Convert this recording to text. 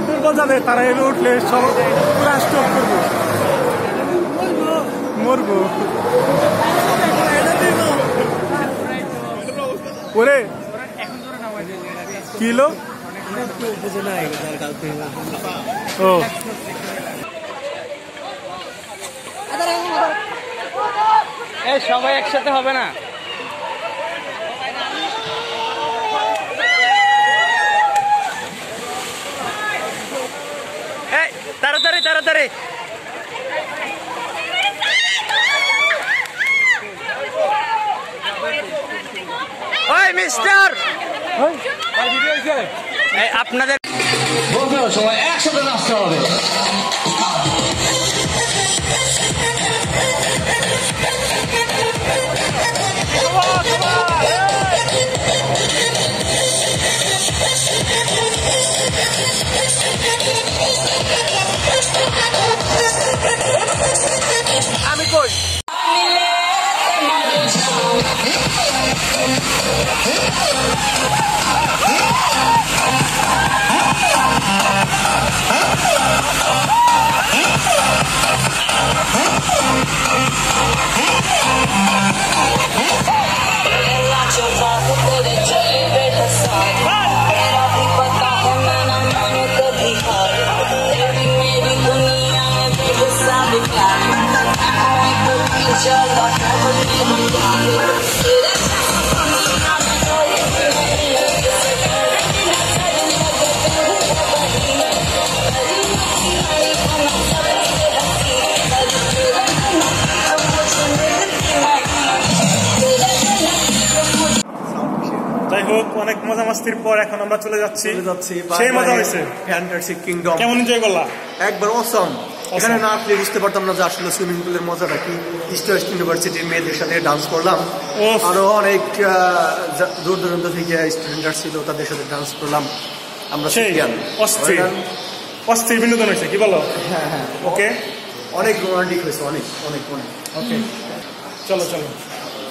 দুর্বল যাদের তারা এনে উঠলে সব পুরা স্টপ করবো, মরবো। ওরে কিলো ও সবাই একসাথে হবে না। তাড়াতাড়ি তাড়াতাড়ি ওই মিস্টার আপনাদের সবাই একসাথে নাচতে হবে। আমি কই যাই হোক, অনেক মজা মাস্তির পর এখন আমরা চলে যাচ্ছি। সেই মজা হয়েছে। ফ্যান্টাসি কিংডম কেমন এনজয় করলা? একবার অসম। এখানে না আসলে বুঝতে পারতাম না যে আসলে সুইমিং পুলের মজাটা কি। ইস্ট ওয়েস্ট ইউনিভার্সিটির মেয়েদের সাথে ডান্স করলাম, আরো অনেক দূর দূরান্ত থেকে স্টুডেন্টরা ছিল, তাদের সাথে ডান্স করলাম আমরা। অস্থির অস্থির বিনোদন হয়েছে, কি বলো? হ্যাঁ হ্যাঁ, ওকে, অনেক রোমান্টিক হয়েছে, অনেক অনেক অনেক। ওকে, চলো চলো।